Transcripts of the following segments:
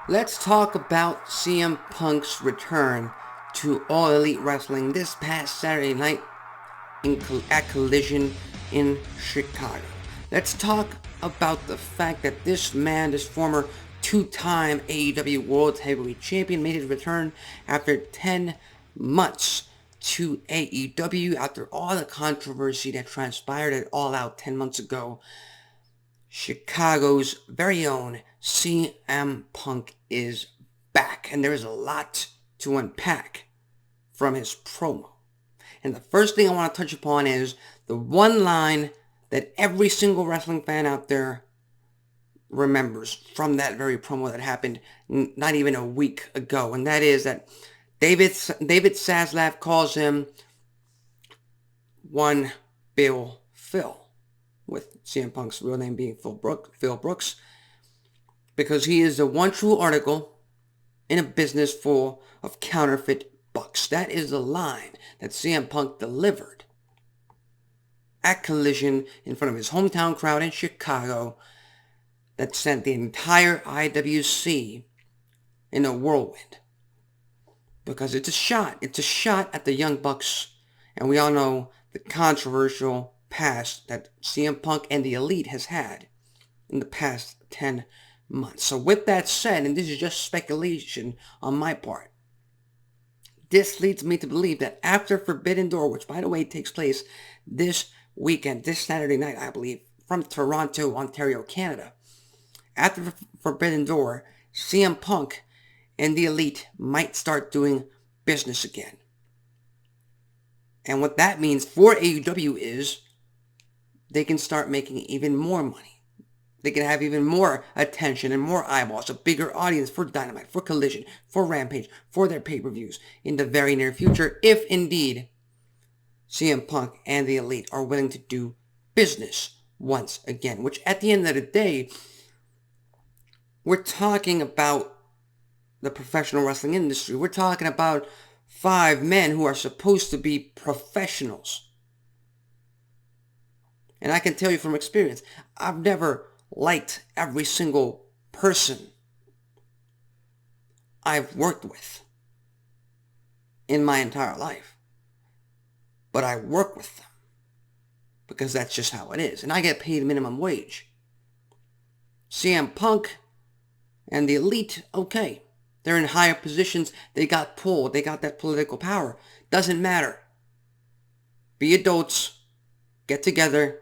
Let's talk about CM Punk's return to All Elite Wrestling this past Saturday night at Collision in Chicago. Let's talk about the fact that this man, this former two-time AEW World Heavyweight Champion, made his return after 10 months to AEW after all the controversy that transpired at All Out 10 months ago. Chicago's very own CM Punk is back, and there is a lot to unpack from his promo. And the first thing I want to touch upon is the one line that every single wrestling fan out there remembers from that very promo that happened not even a week ago, and that is that David Zaslav calls him One Bill Phil, with CM Punk's real name being Phil Brooks, because he is the one true article in a business full of counterfeit bucks. That is the line that CM Punk delivered at Collision in front of his hometown crowd in Chicago that sent the entire IWC in a whirlwind. Because it's a shot. It's a shot at the Young Bucks, and we all know the controversial past that CM Punk and the Elite has had in the past 10 months. So with that said, and this is just speculation on my part, this leads me to believe that after Forbidden Door, which by the way takes place this weekend, this Saturday night, I believe, from Toronto, Ontario, Canada, after Forbidden Door, CM Punk and the Elite might start doing business again. And what that means for AEW is they can start making even more money. They can have even more attention and more eyeballs, a bigger audience for Dynamite, for Collision, for Rampage, for their pay-per-views in the very near future, if indeed CM Punk and the Elite are willing to do business once again. Which at the end of the day, we're talking about the professional wrestling industry. We're talking about 5 men who are supposed to be professionals. And I can tell you from experience, I've never liked every single person I've worked with in my entire life. But I work with them because that's just how it is. And I get paid minimum wage. CM Punk and the Elite, okay. They're in higher positions. They got pull. They got that political power. Doesn't matter. Be adults. Get together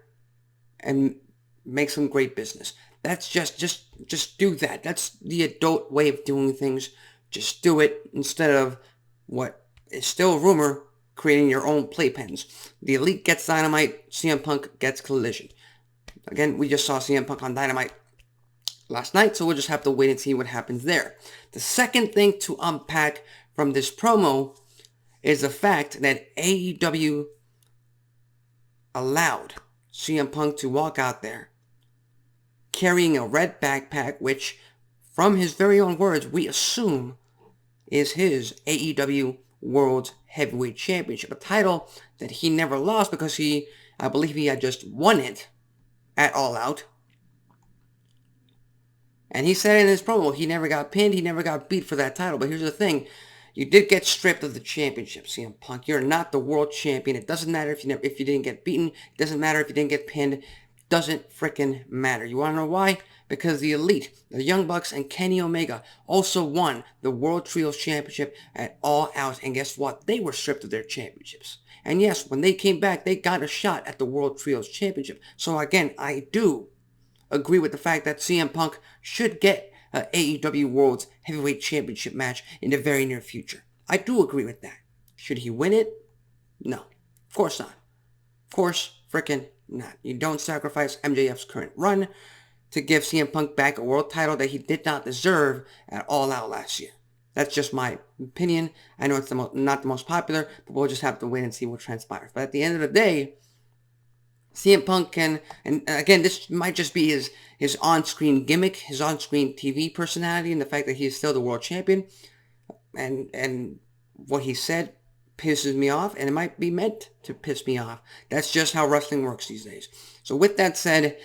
and make some great business. That's just do that. That's the adult way of doing things. Just do it instead of what is still a rumor, creating your own playpens. The Elite gets Dynamite. CM Punk gets Collision. Again, we just saw CM Punk on Dynamite last night, so we'll just have to wait and see what happens there. The second thing to unpack from this promo is the fact that AEW allowed CM Punk to walk out there carrying a red backpack, which, from his very own words, we assume is his AEW World Heavyweight Championship, a title that he never lost because I believe he had just won it at All Out. And he said in his promo, he never got pinned, he never got beat for that title. But here's the thing, you did get stripped of the championship, CM Punk. You're not the world champion. It doesn't matter if you didn't get beaten. It doesn't matter if you didn't get pinned. It doesn't frickin' matter. You want to know why? Because the Elite, the Young Bucks, and Kenny Omega also won the World Trios Championship at All Out. And guess what? They were stripped of their championships. And yes, when they came back, they got a shot at the World Trios Championship. So again, I do agree with the fact that CM Punk should get an AEW World Heavyweight Championship match in the very near future. I do agree with that. Should he win it? No. Of course not. Of course frickin' not. You don't sacrifice MJF's current run to give CM Punk back a world title that he did not deserve at All Out last year. That's just my opinion. I know it's not the most popular, but we'll just have to wait and see what transpires. But at the end of the day, CM Punk can, and again, this might just be his on-screen gimmick, his on-screen TV personality, and the fact that he is still the world champion, and what he said pisses me off, and it might be meant to piss me off. That's just how wrestling works these days. So with that said,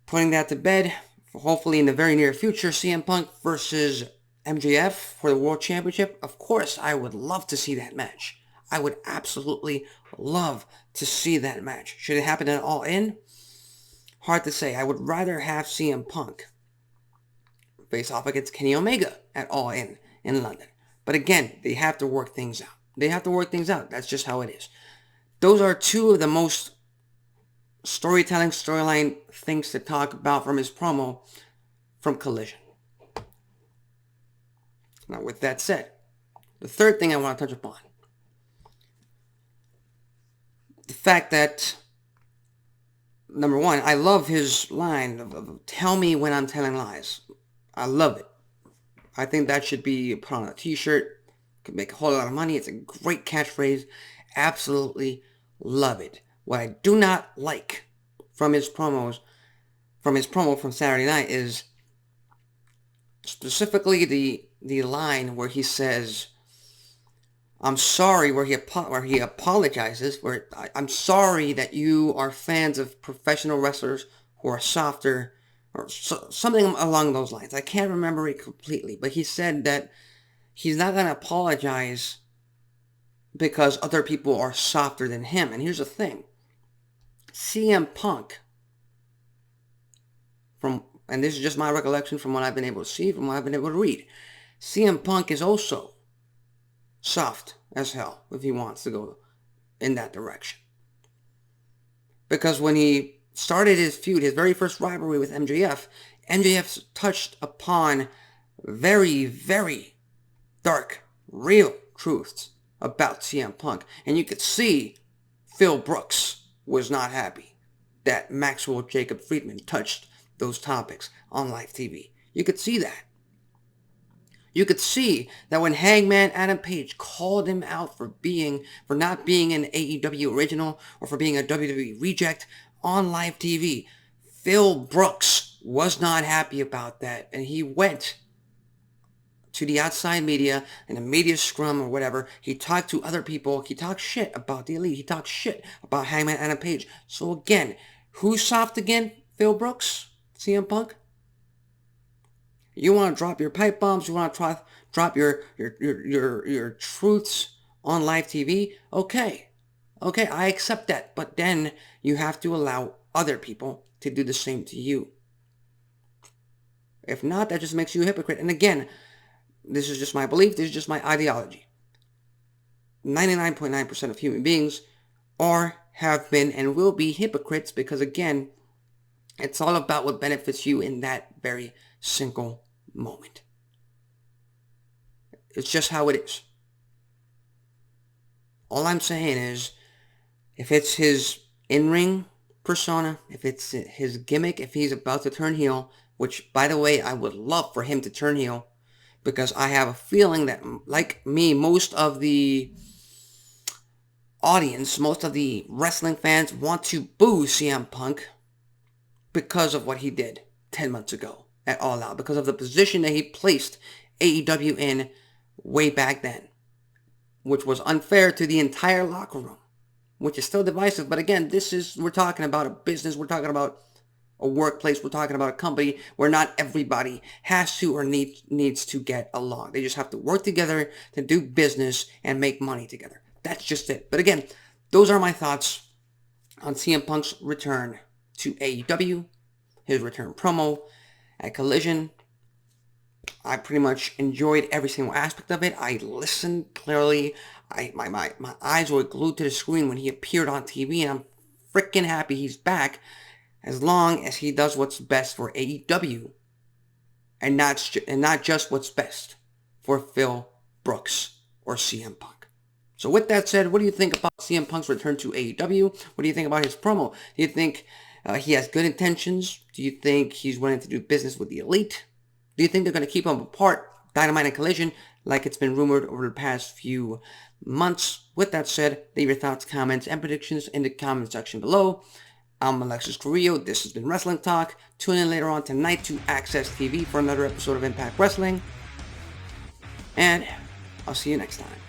putting that to bed, hopefully in the very near future, CM Punk versus MJF for the World Championship. Of course, I would love to see that match. I would absolutely love to see that match. Should it happen at All In? Hard to say. I would rather have CM Punk face off against Kenny Omega at All In London. But again, they have to work things out. That's just how it is. Those are two of the most storyline things to talk about from his promo from Collision. Now, with that said, the third thing I want to touch upon, the fact that, number one, I love his line of tell me when I'm telling lies. I love it. I think that should be put on a t-shirt. Could make a whole lot of money. It's a great catchphrase. Absolutely love it. What I do not like from his promo from Saturday night is specifically the line where he says, I'm sorry, where he apologizes, I'm sorry that you are fans of professional wrestlers who are softer, or something along those lines. I can't remember it completely, but he said that he's not going to apologize because other people are softer than him. And here's the thing. CM Punk, and this is just my recollection from what I've been able to see, from what I've been able to read, CM Punk is also soft as hell if he wants to go in that direction. Because when he started his feud, his very first rivalry with MJF touched upon very, very dark, real truths about CM Punk. And you could see Phil Brooks was not happy that Maxwell Jacob Friedman touched those topics on live TV. You could see that. You could see that when Hangman Adam Page called him out for not being an AEW original or for being a WWE reject on live TV, Phil Brooks was not happy about that, and he went to the outside media, in a media scrum or whatever. He talked to other people. He talked shit about the Elite. He talked shit about Hangman Adam Page. So again, who's soft again? Phil Brooks? CM Punk? You want to drop your pipe bombs? You want to drop your truths on live TV? Okay, I accept that. But then you have to allow other people to do the same to you. If not, that just makes you a hypocrite. And again, this is just my belief. This is just my ideology. 99.9% of human beings are, have been, and will be hypocrites because, again, it's all about what benefits you in that very single moment. It's just how it is. All I'm saying is, if it's his in-ring persona, if it's his gimmick, if he's about to turn heel, which, by the way, I would love for him to turn heel, because I have a feeling that, like me, most of the audience, most of the wrestling fans want to boo CM Punk because of what he did 10 months ago at All Out, because of the position that he placed AEW in way back then, which was unfair to the entire locker room, which is still divisive. But again, we're talking about a business, we're talking about a workplace, we're talking about a company where not everybody has to or needs to get along. They just have to work together to do business and make money together. That's just it. But again, those are my thoughts on CM Punk's return to AEW, his return promo at Collision. I pretty much enjoyed every single aspect of it. I listened clearly. My eyes were glued to the screen when he appeared on TV, and I'm freaking happy he's back, as long as he does what's best for AEW, and not just what's best for Phil Brooks or CM Punk. So with that said, what do you think about CM Punk's return to AEW? What do you think about his promo? Do you think he has good intentions? Do you think he's willing to do business with the Elite? Do you think they're going to keep him apart, Dynamite and Collision, like it's been rumored over the past few months? With that said, leave your thoughts, comments, and predictions in the comment section below. I'm Alexis Carrillo. This has been Wrestling Talk. Tune in later on tonight to Access TV for another episode of Impact Wrestling. And I'll see you next time.